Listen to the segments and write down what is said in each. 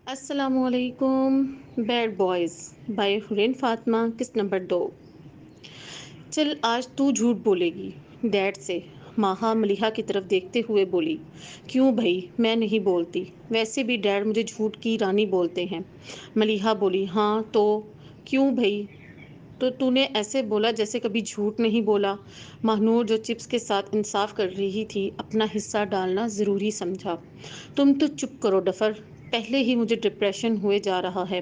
السلام علیکم. Bad boys by Hareen Fatima. قسط نمبر 2. چل آج تو جھوٹ بولے گی ڈیڈ سے. ماہا ملیحہ کی طرف دیکھتے ہوئے بولی. کیوں بھائی، میں نہیں بولتی. ویسے بھی ڈیڈ مجھے جھوٹ کی رانی بولتے ہیں. ملیحہ بولی. ہاں تو کیوں بھائی؟ تو نے ایسے بولا جیسے کبھی جھوٹ نہیں بولا. مہنور جو چپس کے ساتھ انصاف کر رہی تھی اپنا حصہ ڈالنا ضروری سمجھا. تم تو چپ کرو ڈفر، پہلے ہی مجھے ڈپریشن ہوئے جا رہا ہے.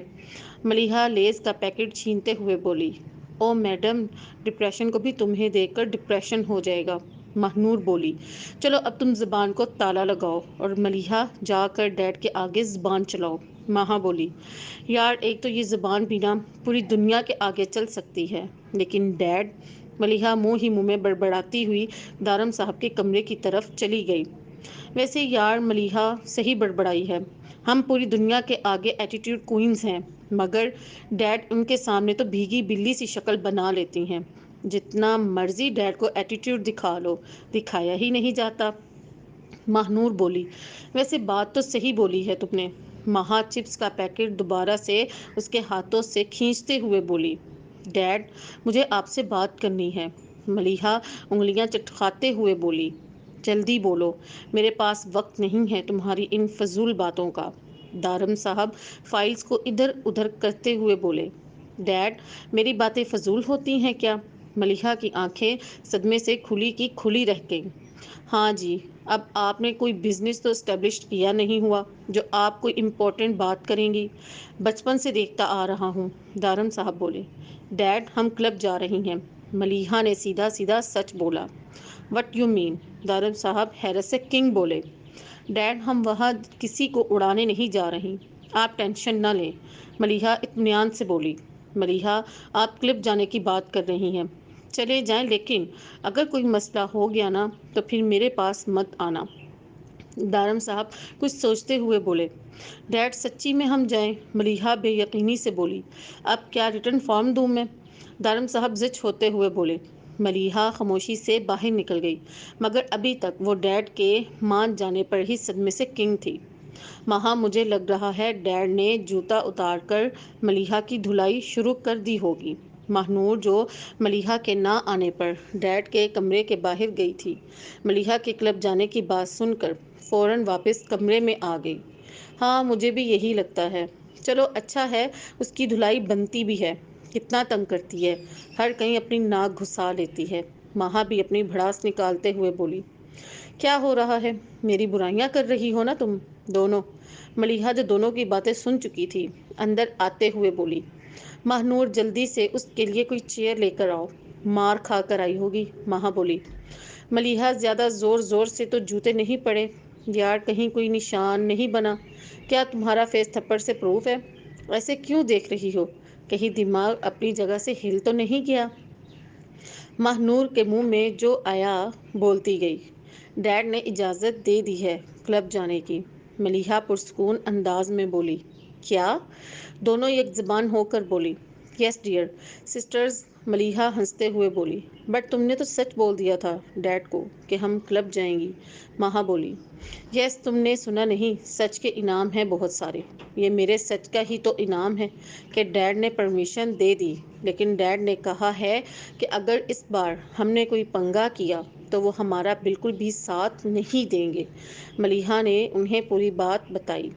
ملیحہ لیز کا پیکٹ چھینتے ہوئے بولی. او میڈم، ڈپریشن کو بھی تمہیں دیکھ کر ڈپریشن ہو جائے گا. مہنور بولی. چلو اب تم زبان کو تالا لگاؤ اور ملیحہ جا کر ڈیڈ کے آگے زبان چلاؤ. ماہا بولی. یار ایک تو یہ زبان بھی نا پوری دنیا کے آگے چل سکتی ہے، لیکن ڈیڈ. ملیحہ منہ ہی منہ میں بڑبڑاتی ہوئی دارم صاحب کے کمرے کی طرف چلی گئی. ویسے یار ملیحہ صحیح بڑبڑائی ہے. ہم پوری دنیا کے آگے ایٹیٹیوڈ کوئنز ہیں، مگر ڈیڈ ان کے سامنے تو بھیگی بلی سی شکل بنا لیتی ہیں. جتنا مرضی ڈیڈ کو ایٹیٹیوڈ دکھا لو، دکھایا ہی نہیں جاتا. مہنور بولی. ویسے بات تو صحیح بولی ہے تم نے. مہا چپس کا پیکٹ دوبارہ سے اس کے ہاتھوں سے کھینچتے ہوئے بولی. ڈیڈ، مجھے آپ سے بات کرنی ہے. ملیحہ انگلیاں چٹکاتے ہوئے بولی. جلدی بولو، میرے پاس وقت نہیں ہے تمہاری ان فضول باتوں کا. دارم صاحب فائلز کو ادھر ادھر کرتے ہوئے بولے. ڈیڈ، میری باتیں فضول ہوتی ہیں کیا؟ ملیحہ کی آنکھیں صدمے سے کھلی کی کھلی رہ گئیں. ہاں جی، اب آپ نے کوئی بزنس تو اسٹیبلش کیا نہیں ہوا جو آپ کوئی امپورٹنٹ بات کریں گی. بچپن سے دیکھتا آ رہا ہوں. دارم صاحب بولے. ڈیڈ، ہم کلب جا رہی ہیں. ملیحہ نے سیدھا سیدھا سچ بولا. What you mean? دارم صاحب حیرت سے کنگ بولے. ڈیڈ، ہم وہاں کسی کو اڑانے نہیں جا رہی، آپ ٹینشن نہ لیں. ملیحہ اطمینان سے بولی. ملیحہ، آپ کلب جانے کی بات کر رہی ہیں، چلے جائیں، لیکن اگر کوئی مسئلہ ہو گیا نا تو پھر میرے پاس مت آنا. دارم صاحب کچھ سوچتے ہوئے بولے. ڈیڈ سچی میں ہم جائیں؟ ملیحہ بے یقینی سے بولی. اب کیا ریٹرن فارم دوں میں؟ دارم صاحب زچ ہوتے ہوئے بولے. ملیحہ خاموشی سے باہر نکل گئی، مگر ابھی تک وہ ڈیڈ کے مان جانے پر ہی صدمے سے کنگ تھی. ماہا مجھے لگ رہا ہے ڈیڈ نے جوتا اتار کر ملیحہ کی دھلائی شروع کر دی ہوگی. مہنور جو ملیحہ کے نہ آنے پر ڈیڈ کے کمرے کے باہر گئی تھی، ملیحہ کے کلب جانے کی بات سن کر فوراً واپس کمرے میں آ گئی. ہاں مجھے بھی یہی لگتا ہے. چلو اچھا ہے اس کی دھلائی بنتی بھی ہے. کتنا تنگ کرتی ہے، ہر کہیں اپنی ناک گھسا لیتی ہے. ماہا بھی اپنی بھڑاس نکالتے ہوئے بولی. کیا ہو رہا ہے؟ میری برائیاں کر رہی ہو نا تم دونوں. ملیحہ جو دونوں کی باتیں سن چکی تھی اندر آتے ہوئے بولی. مہنور جلدی سے اس کے لیے کوئی چیئر لے کر آؤ، مار کھا کر آئی ہوگی. ماہا بولی. ملیحہ زیادہ زور زور سے تو جوتے نہیں پڑے یار، کہیں کوئی نشان نہیں بنا؟ کیا تمہارا فیس تھپڑ سے پروف ہے؟ ایسے کیوں دیکھ رہی ہو؟ کہیں دماغ اپنی جگہ سے ہل تو نہیں گیا؟ مہنور کے منہ میں جو آیا بولتی گئی. ڈیڈ نے اجازت دے دی ہے کلب جانے کی. ملیحہ پرسکون انداز میں بولی. کیا؟ دونوں یک زبان ہو کر بولی. یس ڈیئر سسٹرز. ملیحہ ہنستے ہوئے بولی. بٹ تم نے تو سچ بول دیا تھا ڈیڈ کو کہ ہم کلب جائیں گی. ماہا بولی. یس، تم نے سنا نہیں، سچ کے انعام ہیں بہت سارے. یہ میرے سچ کا ہی تو انعام ہے کہ ڈیڈ نے پرمیشن دے دی، لیکن ڈیڈ نے کہا ہے کہ اگر اس بار ہم نے کوئی پنگا کیا تو وہ ہمارا بالکل بھی ساتھ نہیں دیں گے. ملیحہ نے انہیں پوری بات بتائی.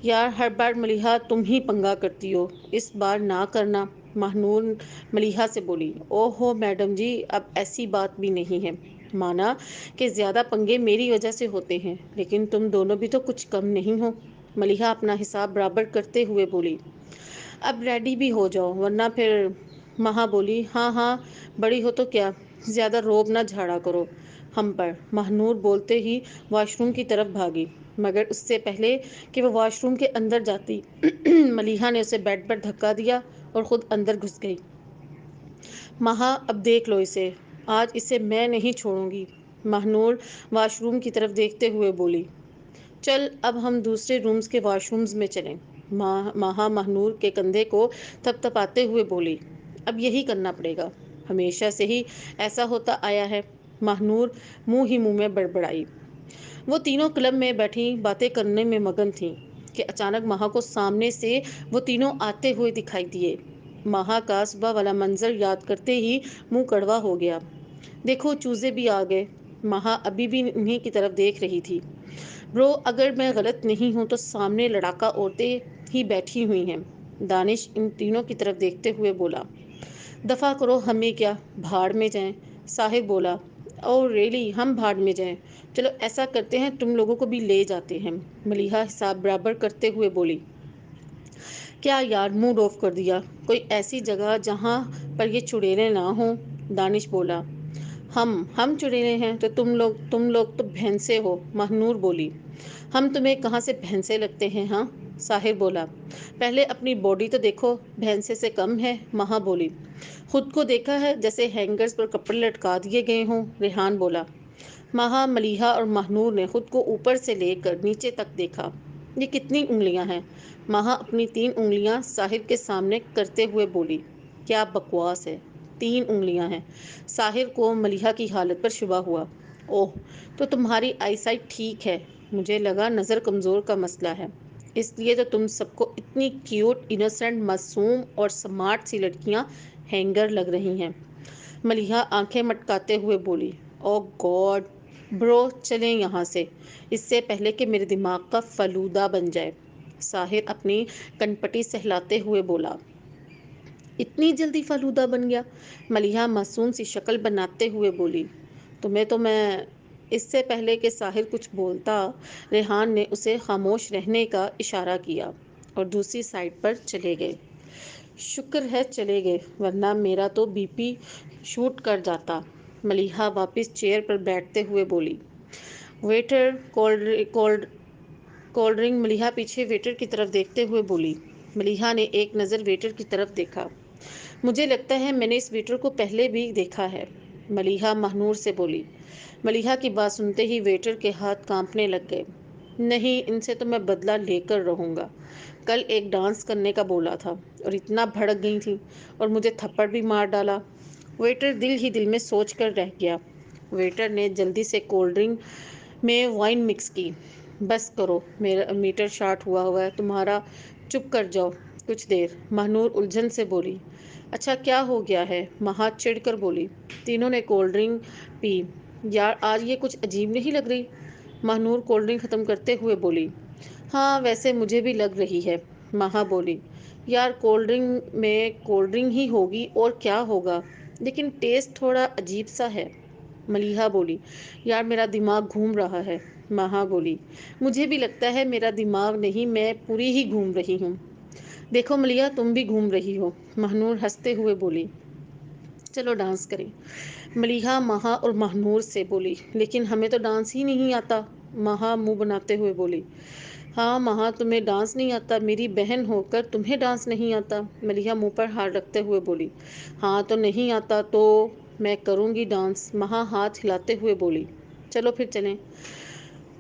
یار ہر بار ملیحہ تم ہی پنگا کرتی ہو، اس بار نہ کرنا. مہنور ملیحہ سے بولی. او ہو میڈم جی، اب ایسی بات بھی نہیں ہے. مانا کہ زیادہ پنگے میری وجہ سے ہوتے ہیں، لیکن تم دونوں بھی تو کچھ کم نہیں ہو. ملیحہ اپنا حساب برابر کرتے ہوئے بولی. اب ریڈی بھی ہو جاؤ ورنہ پھر. مہا بولی. ہاں ہاں، بڑی ہو تو کیا، زیادہ روب نہ جھاڑا کرو ہم پر. مہنور بولتے ہی واش روم کی طرف بھاگی، مگر اس سے پہلے کہ وہ واش روم کے اندر جاتی ملیحہ نے اسے بیڈ پر دھکا دیا اور خود اندر گھس گئی. مہا، اب دیکھ لو اسے، آج اسے میں نہیں چھوڑوں گی. مہنور واش روم کی طرف دیکھتے ہوئے بولی. چل اب ہم دوسرے رومز کے واش رومز میں چلیں. ماہا مہنور کے کندھے کو تھپ تھپاتے ہوئے بولی. اب یہی کرنا پڑے گا، ہمیشہ سے ہی ایسا ہوتا آیا ہے. مہنور منہ ہی منہ میں بڑبڑائی. وہ تینوں کلب میں بیٹھی باتیں کرنے میں مگن تھیں کہ اچانک مہا کو سامنے سے وہ تینوں آتے ہوئے دکھائی دیے۔ مہا کا صبح والا منظر یاد کرتے ہی منہ کڑوا ہو گیا۔ دیکھو چوزے بھی آ گئے۔ مہا ابھی بھی انہیں کی طرف دیکھ رہی تھی۔ برو اگر میں غلط نہیں ہوں تو سامنے لڑاکا عورتیں ہی بیٹھی ہوئی ہیں۔ دانش ان تینوں کی طرف دیکھتے ہوئے بولا۔ دفع کرو، ہمیں کیا، بھاڑ میں جائیں۔ ساحر بولا۔ او ریلی، ہم بھاڑ میں جائیں؟ چلو ایسا کرتے ہیں، تم لوگوں کو بھی لے جاتے ہیں۔ ملیحہ حساب برابر کرتے ہوئے بولی۔ کیا یار، موڈ آف کر دیا۔ کوئی ایسی جگہ جہاں پر یہ چڑیلیں نہ ہوں۔ دانش بولا۔ ہم چڑیلیں ہیں تو تم لوگ تو بھینسے ہو، مہنور بولی۔ ہم تمہیں کہاں سے بھینسے لگتے ہیں ہاں؟ ساحر بولا۔ پہلے اپنی باڈی تو دیکھو، بھینسے سے کم ہے، مہا بولی۔ خود کو دیکھا ہے جیسے ہینگرز پر کپڑے لٹکا دیے گئے ہوں، ریحان بولا۔ مہا، ملیحہ اور مہنور نے خود کو اوپر سے لے کر نیچے تک دیکھا۔ یہ کتنی انگلیاں ہیں؟ مہا اپنی 3 انگلیاں ساحر کے سامنے کرتے ہوئے بولی۔ کیا بکواس ہے، 3 انگلیاں ہیں۔ ساحر کو ملیحہ کی حالت پر شبہ ہوا۔ اوہ، تو تمہاری آئی سائٹ ٹھیک ہے، مجھے لگا نظر کمزور کا مسئلہ ہے۔ اس لیے تو تم سب کو اتنی کیوٹ، انوسینٹ، معصوم اور سمارٹ سی لڑکیاں ہینگر لگ رہی ہیں۔ ملیحہ آنکھیں مٹکاتے ہوئے بولی۔ او گاڈ، برو چلیں یہاں سے، اس سے پہلے کہ میرے دماغ کا فلودہ بن جائے۔ ساحر اپنی کنپٹی سہلاتے ہوئے بولا۔ اتنی جلدی فلودہ بن گیا؟ ملیحہ معصوم سی شکل بناتے ہوئے بولی۔ تمہیں تو میں… اس سے پہلے کہ ساحر کچھ بولتا، ریحان نے اسے خاموش رہنے کا اشارہ کیا اور دوسری سائڈ پر چلے گئے۔ شکر ہے چلے گئے، ورنہ میرا تو بی پی شوٹ کر جاتا۔ ملیحہ واپس چیئر پر بیٹھتے ہوئے بولی۔ Waiter, cold drink. ملیحہ پیچھے ویٹر کی طرف دیکھتے ہوئے بولی۔ ملیحہ نے ایک نظر ویٹر کی طرف دیکھا۔ مجھے لگتا ہے میں نے اس ویٹر کو پہلے بھی دیکھا ہے، ملیحہ مہنور سے بولی۔ ملیحہ کی بات سنتے ہی ویٹر کے ہاتھ کانپنے لگ گئے۔ نہیں، ان سے تو میں بدلہ لے کر رہوں گا۔ کل ایک ڈانس کرنے کا بولا تھا اور اتنا بھڑک گئی تھی اور مجھے تھپڑ بھی مار ڈالا۔ ویٹر دل ہی دل میں سوچ کر رہ گیا۔ ویٹر نے جلدی سے کولڈ ڈرنک میں وائن مکس کی۔ بس کرو، میرا میٹر شارٹ ہوا ہے تمہارا، چپ کر جاؤ کچھ دیر۔ مہنور الجھن سے بولی۔ اچھا کیا ہو گیا ہے؟ مہا چڑ کر بولی۔ تینوں نے کولڈ ڈرنک پی۔ یار آج یہ کچھ عجیب نہیں لگ رہی؟ مہنور کولڈ ڈرنک ختم کرتے ہوئے بولی۔ ہاں ویسے مجھے بھی لگ رہی ہے، مہا بولی۔ یار کولڈ ڈرنک میں کولڈ ڈرنک ہی ہوگی اور کیا ہوگا، لیکن ٹیسٹ تھوڑا عجیب سا ہے، ملیحہ بولی۔ یار میرا دماغ گھوم رہا ہے، مہا بولی۔ مجھے بھی لگتا ہے میرا دماغ نہیں، میں پوری ہی گھوم رہی ہوں۔ دیکھو ملیحہ، تم بھی گھوم رہی ہو، مہنور ہنستے ہوئے بولی۔ چلو ڈانس کریں، ملیحہ مہا اور مہنور سے بولی۔ لیکن ہمیں تو ڈانس ہی نہیں آتا، مہا منہ بناتے ہوئے بولی۔ ہاں مہا، تمہیں ڈانس نہیں آتا، میری بہن ہو کر تمہیں ڈانس نہیں آتا، ملیحہ منہ پر ہاتھ رکھتے ہوئے بولی۔ ہاں تو نہیں آتا تو میں کروں گی ڈانس، مہا ہاتھ ہلاتے ہوئے بولی۔ چلو پھر چلیں،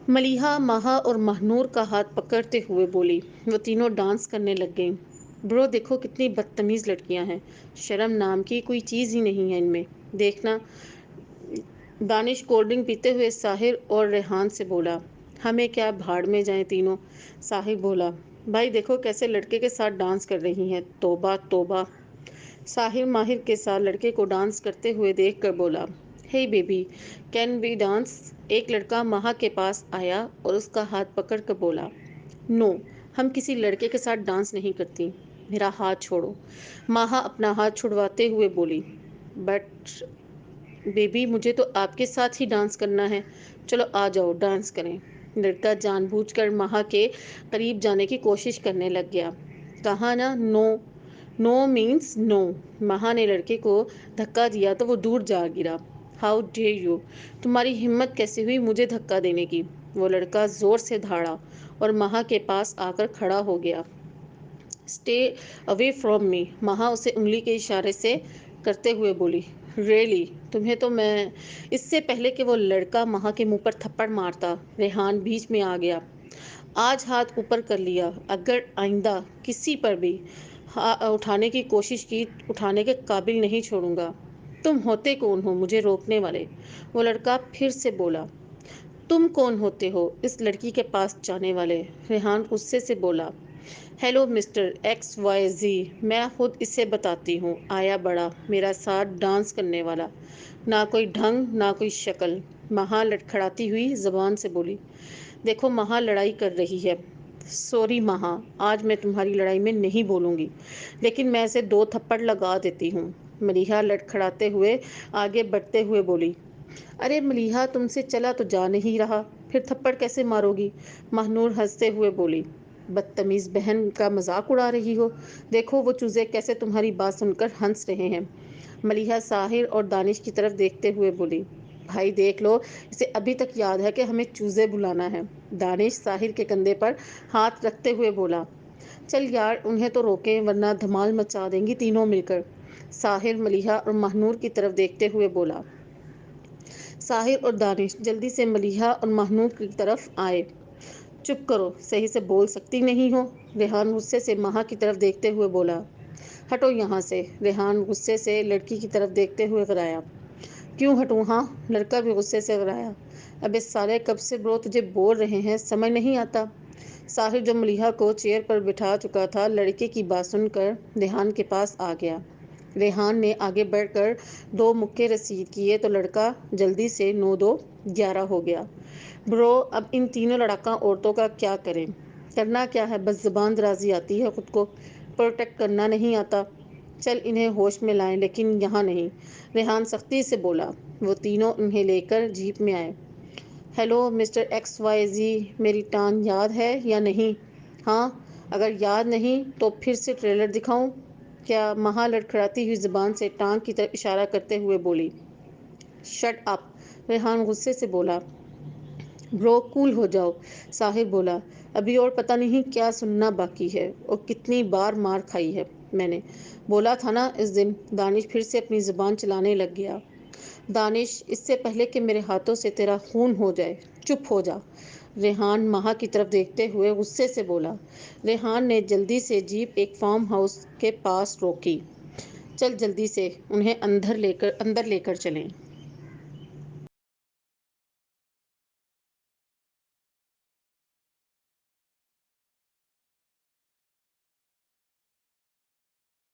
ملیحہ مہا اور مہنور کا ہاتھ پکڑتے ہوئے بولی۔ وہ تینوں ڈانس کرنے لگ گئیں۔ برو دیکھو کتنی بدتمیز لڑکیاں ہیں، شرم نام کی کوئی چیز ہی نہیں ہے ان میں، دیکھنا۔ دانش کولڈ ڈرنک پیتے ہوئے ساحر اور ریحان سے بولا۔ ہمیں کیا، بھاڑ میں جائیں تینوں، ساحر بولا۔ بھائی دیکھو کیسے لڑکے کے ساتھ ڈانس کر رہی ہیں، توبہ توبہ۔ ساحر ماہر کے ساتھ لڑکے کو ڈانس کرتے ہوئے دیکھ کر بولا۔ ہے بیبی، کین وی ڈانس؟ ایک لڑکا مہا کے پاس آیا اور اس کا ہاتھ پکڑ کر بولا۔ نو، ہم کسی لڑکے کے ساتھ ڈانس نہیں کرتی، میرا ہاتھ چھوڑو، مہا اپنا ہاتھ چھڑواتے ہوئے بولی۔ بٹ بیبی، مجھے تو آپ کے ساتھ ہی ڈانس کرنا ہے، چلو آ جاؤ ڈانس کریں۔ لڑکا جان بوجھ کر مہا کے قریب جانے کی کوشش کرنے لگ گیا۔ کہا نا نو، نو مینس نو۔ مہا نے لڑکے کو دھکا دیا تو وہ دور جا گرا۔ ہاؤ ڈیئر یو، تمہاری ہمت کیسے ہوئی مجھے دھکا دینے کی؟ وہ لڑکا زور سے دھاڑا اور مہا کے پاس آ کر کھڑا ہو گیا۔ اسٹے اوے فرام می، مہا اسے انگلی کے اشارے سے کرتے ہوئے بولی۔ ریئلی، تمہیں تو میں… اس سے پہلے کہ وہ لڑکا مہا کے منہ پر تھپڑ مارتا، ریحان بیچ میں آ گیا۔ آج ہاتھ اوپر کر لیا، اگر آئندہ کسی پر بھی اٹھانے کی کوشش کی، اٹھانے کے قابل نہیں چھوڑوں گا۔ تم ہوتے کون ہو مجھے روکنے والے؟ وہ لڑکا پھر سے بولا۔ تم کون ہوتے ہو اس لڑکی کے پاس جانے والے؟ ریحان غصے سے بولا۔ Hello mister X Y Z, میں خود اسے بتاتی ہوں، آیا بڑا میرا ساتھ ڈانس کرنے والا، نہ کوئی ڈھنگ نہ کوئی شکل۔ مہا لڑکھڑاتی ہوئی زبان سے بولی۔ دیکھو مہا لڑائی کر رہی ہے۔ سوری مہا، آج میں تمہاری لڑائی میں نہیں بولوں گی، لیکن میں اسے 2 تھپڑ لگا دیتی ہوں۔ ملیحہ لڑکھڑاتے ہوئے آگے بڑھتے ہوئے بولی۔ ارے ملیحہ، تم سے چلا تو جا نہیں رہا، پھر تھپڑ کیسے مارو گی؟ مہنور ہنستے ہوئے بولی۔ بدتمیز بہن کا مذاق اڑا رہی ہو؟ دیکھو وہ چوزے کیسے تمہاری بات سن کر ہنس رہے ہیں۔ ملیحہ ساحر اور دانش کی طرف دیکھتے ہوئے بولی۔ بھائی دیکھ لو، اسے ابھی تک یاد ہے کہ ہمیں چوزے بلانا ہے۔ دانش ساحر کے کندھے پر ہاتھ رکھتے ہوئے بولا۔ چل یار انہیں تو روکیں ورنہ دھمال مچا دیں گی تینوں مل کر۔ ساحر ملیحہ اور مہنور کی طرف دیکھتے ہوئے بولا۔ ساحر اور دانش جلدی سے ملیحہ اور مہنور کی طرف آئے۔ چپ کرو، صحیح سے بول سکتی نہیں ہو؟ ریحان غصے سے مہا کی طرف دیکھتے ہوئے بولا۔ ہٹو یہاں سے، ریحان غصے سے لڑکی کی طرف دیکھتے ہوئے غرایا۔ کیوں ہٹوں ہاں؟ لڑکا بھی غصے سے غرایا۔ ابے سالے کب سے برو تجھے بول رہے ہیں، سمجھ نہیں آتا؟ ساحر جو ملیحہ کو چیئر پر بٹھا چکا تھا لڑکے کی بات سن کر ریحان کے پاس آ گیا۔ ریحان نے آگے بڑھ کر 2 مکے رسید کیے تو لڑکا جلدی سے 9 2 11 ہو گیا۔ برو اب ان تینوں لڑاکا عورتوں کا کیا کریں؟ کرنا کیا ہے، بس زبان درازی آتی ہے، خود کو پروٹیکٹ کرنا نہیں آتا۔ چل انہیں ہوش میں لائیں لیکن یہاں نہیں، ریحان سختی سے بولا۔ وہ تینوں انہیں لے کر جیپ میں آئے۔ Hello mister X Y Z, میری ٹانگ یاد ہے یا نہیں؟ ہاں، اگر یاد نہیں تو پھر سے ٹریلر دکھاؤں کیا؟ مہا لڑکھڑاتی ہوئی زبان سے ٹانگ کی طرف اشارہ کرتے ہوئے بولی۔ شٹ اپ، ریحان غصے سے بولا۔ برو کول ہو جاؤ، ساحر بولا۔ ابھی اور پتہ نہیں کیا سننا باقی ہے اور کتنی بار مار کھائی ہے میں نے، بولا تھا نا اس دن۔ دانش پھر سے اپنی زبان چلانے لگ گیا۔ دانش، اس سے پہلے کہ میرے ہاتھوں سے تیرا خون ہو جائے چپ ہو جا، ریحان مہا کی طرف دیکھتے ہوئے غصے سے بولا۔ ریحان نے جلدی سے جیپ ایک فارم ہاؤس کے پاس روکی۔ چل جلدی سے انہیں اندر لے کر چلیں۔